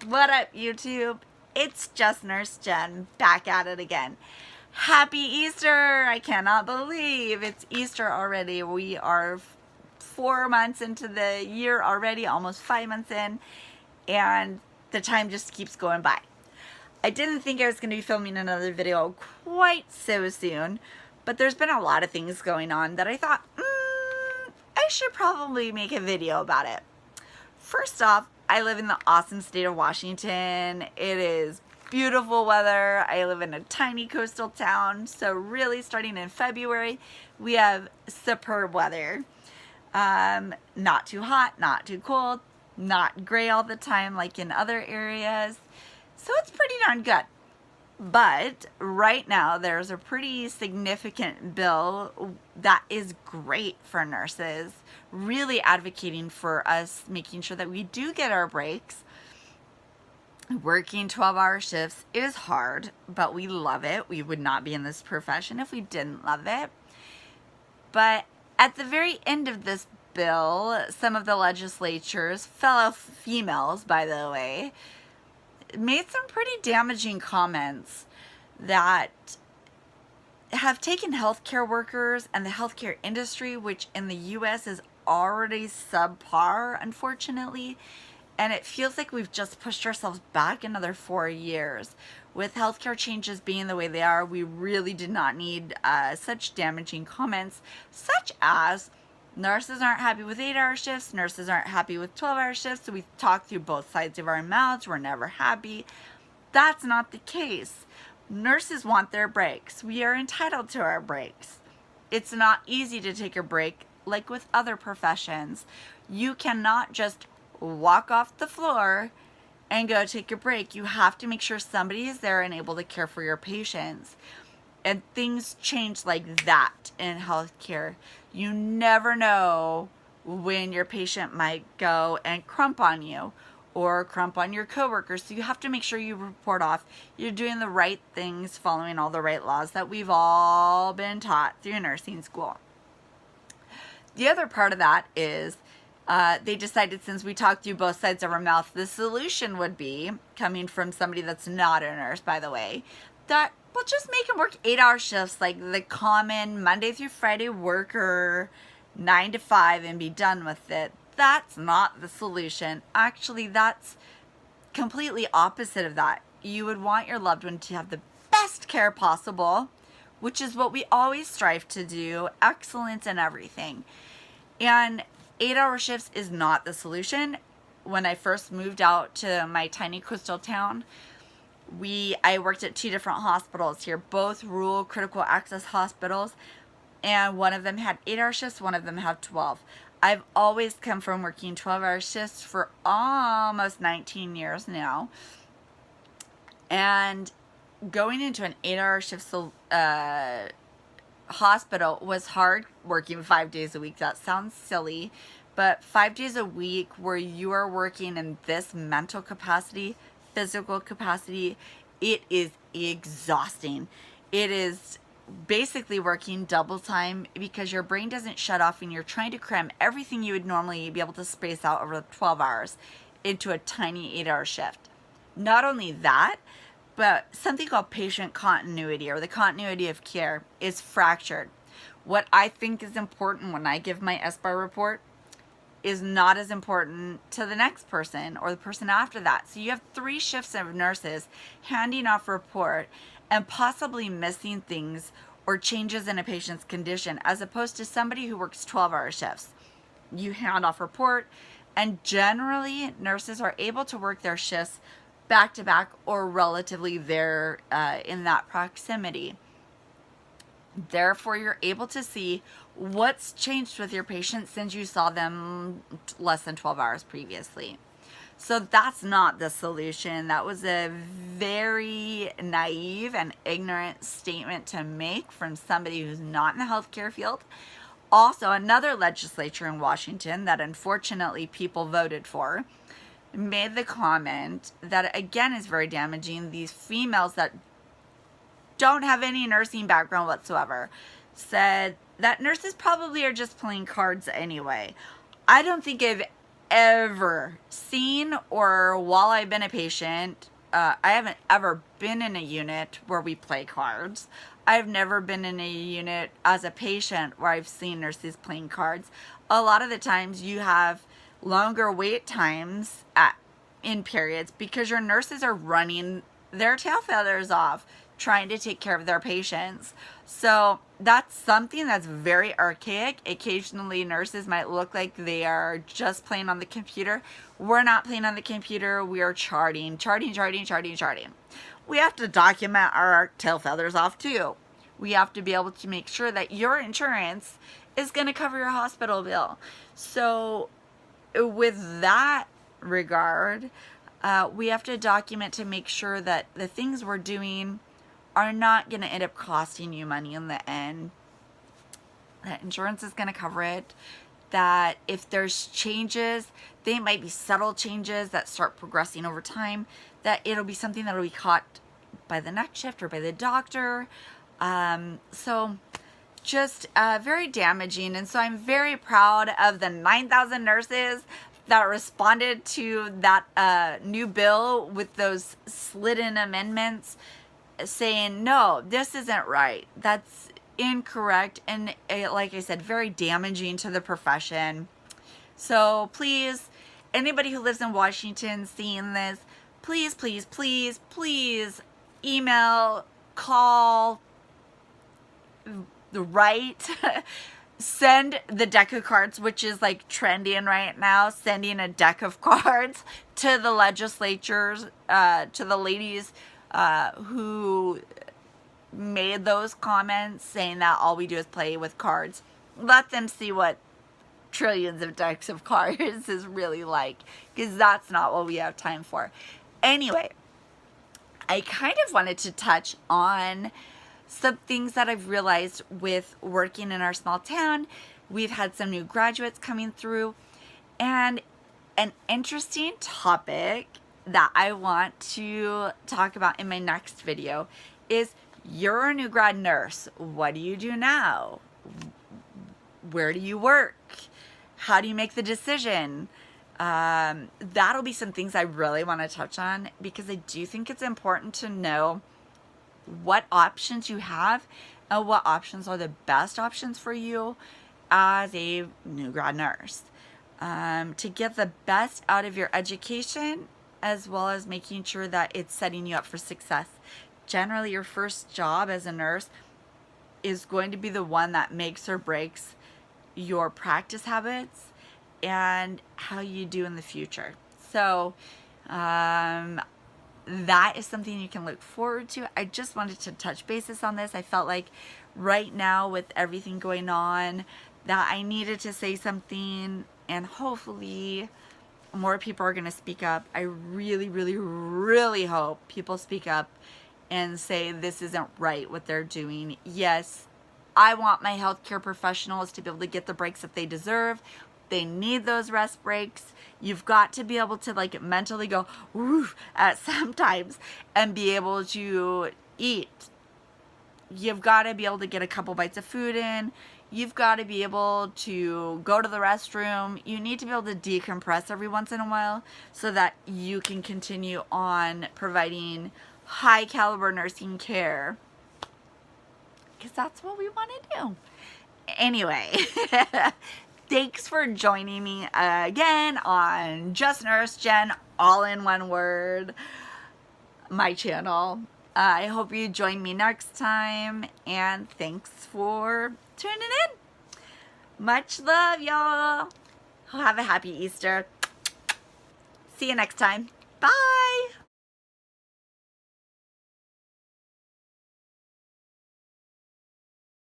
What up, YouTube? It's just Nurse Jen back at it again. Happy Easter! I cannot believe it's Easter already. We are 4 months into the year already, almost 5 months in, and the time just keeps going by. I didn't think I was going to be filming another video quite so soon, but there's been a lot of things going on that I thought, I should probably make a video about it. First off, I live in the awesome state of Washington. It is beautiful weather. I live in a tiny coastal town, so really starting in February, we have superb weather. Not too hot, not too cold, not gray all the time like in other areas. So it's pretty darn good. But right now there's a pretty significant bill that is great for nurses, really advocating for us making sure that we do get our breaks. Working 12-hour shifts is hard, but we love it. We would not be in this profession if we didn't love it. But at the very end of this bill, some of the legislatures, fellow females by the way, made some pretty damaging comments that have taken healthcare workers and the healthcare industry, which in the US is already subpar, unfortunately, and it feels like we've just pushed ourselves back another 4 years. With healthcare changes being the way they are, we really did not need such damaging comments, such as nurses aren't happy with 8-hour shifts, nurses aren't happy with 12-hour shifts, so we talk through both sides of our mouths, we're never happy. That's not the case. Nurses want their breaks. We are entitled to our breaks. It's not easy to take a break like with other professions. You cannot just walk off the floor and go take a break. You have to make sure somebody is there and able to care for your patients. And things change like that in healthcare. You never know when your patient might go and crump on you or crump on your coworkers. So you have to make sure you report off. You're doing the right things, following all the right laws that we've all been taught through nursing school. The other part of that is they decided, since we talked through both sides of our mouth, the solution would be, coming from somebody that's not a nurse, by the way, that we'll just make them work 8-hour shifts like the common Monday through Friday worker, 9 to 5, and be done with it. That's not the solution. Actually, that's completely opposite of that. You would want your loved one to have the best care possible, which is what we always strive to do, excellence in everything. And 8-hour shifts is not the solution. When I first moved out to my tiny coastal town, I worked at 2 different hospitals here, both rural critical access hospitals, and one of them had 8-hour shifts, one of them had 12. I've always come from working 12-hour shifts for almost 19 years now, and going into an 8-hour shift hospital was hard, working 5 days a week. That sounds silly, but 5 days a week where you are working in this mental capacity, physical capacity, it is exhausting. It is basically working double time because your brain doesn't shut off and you're trying to cram everything you would normally be able to space out over 12 hours into a tiny 8-hour shift. Not only that, but something called patient continuity, or the continuity of care, is fractured. What I think is important when I give my SBAR report is not as important to the next person or the person after that. So you have 3 shifts of nurses handing off a report and possibly missing things or changes in a patient's condition, as opposed to somebody who works 12-hour shifts. You hand off a report, and generally nurses are able to work their shifts back to back or relatively there in that proximity. Therefore, you're able to see what's changed with your patient since you saw them less than 12 hours previously. So that's not the solution. That was a very naive and ignorant statement to make from somebody who's not in the healthcare field. Also, another legislature in Washington that unfortunately people voted for made the comment that, again, is very damaging. These females that don't have any nursing background whatsoever said that nurses probably are just playing cards anyway. I don't think I've ever seen, or while I've been a patient, I haven't ever been in a unit where we play cards. I've never been in a unit as a patient where I've seen nurses playing cards. A lot of the times you have longer wait times in periods because your nurses are running their tail feathers off trying to take care of their patients. So that's something that's very archaic. Occasionally nurses might look like they are just playing on the computer. We're not playing on the computer. We are charting. We have to document our tail feathers off too. We have to be able to make sure that your insurance is going to cover your hospital bill. So with that regard, we have to document to make sure that the things we're doing are not going to end up costing you money in the end. That insurance is going to cover it. That if there's changes, they might be subtle changes that start progressing over time, that it'll be something that will be caught by the next shift or by the doctor. So just very damaging. And so I'm very proud of the 9,000 nurses that responded to that new bill with those slid-in amendments saying, no, this isn't right. That's incorrect. And like I said, very damaging to the profession. So please, anybody who lives in Washington seeing this, please, please, please, please email, call, write, send the deck of cards, which is like trending right now, sending a deck of cards to the legislatures, to the ladies who made those comments saying that all we do is play with cards. Let them see what trillions of decks of cards is really like, because that's not what we have time for. Anyway, I kind of wanted to touch on some things that I've realized with working in our small town. We've had some new graduates coming through, and an interesting topic that I want to talk about in my next video is, you're a new grad nurse. What do you do now? Where do you work? How do you make the decision? That'll be some things I really want to touch on, because I do think it's important to know what options you have and what options are the best options for you as a new grad nurse, to get the best out of your education, as well as making sure that it's setting you up for success. Generally, your first job as a nurse is going to be the one that makes or breaks your practice habits and how you do in the future. So that is something you can look forward to. I just wanted to touch bases on this. I felt like right now, with everything going on, that I needed to say something, and hopefully more people are going to speak up. I really, really, really hope people speak up and say this isn't right what they're doing. Yes, I want my healthcare professionals to be able to get the breaks that they deserve. They need those rest breaks. You've got to be able to like mentally go woof at sometimes and be able to eat. You've got to be able to get a couple bites of food in. You've got to be able to go to the restroom. You need to be able to decompress every once in a while so that you can continue on providing high caliber nursing care, because that's what we want to do. Anyway, thanks for joining me again on Just Nurse Jen, all in one word, my channel. I hope you join me next time, and thanks for tuning in. Much love, y'all. Have a happy Easter. See you next time. Bye.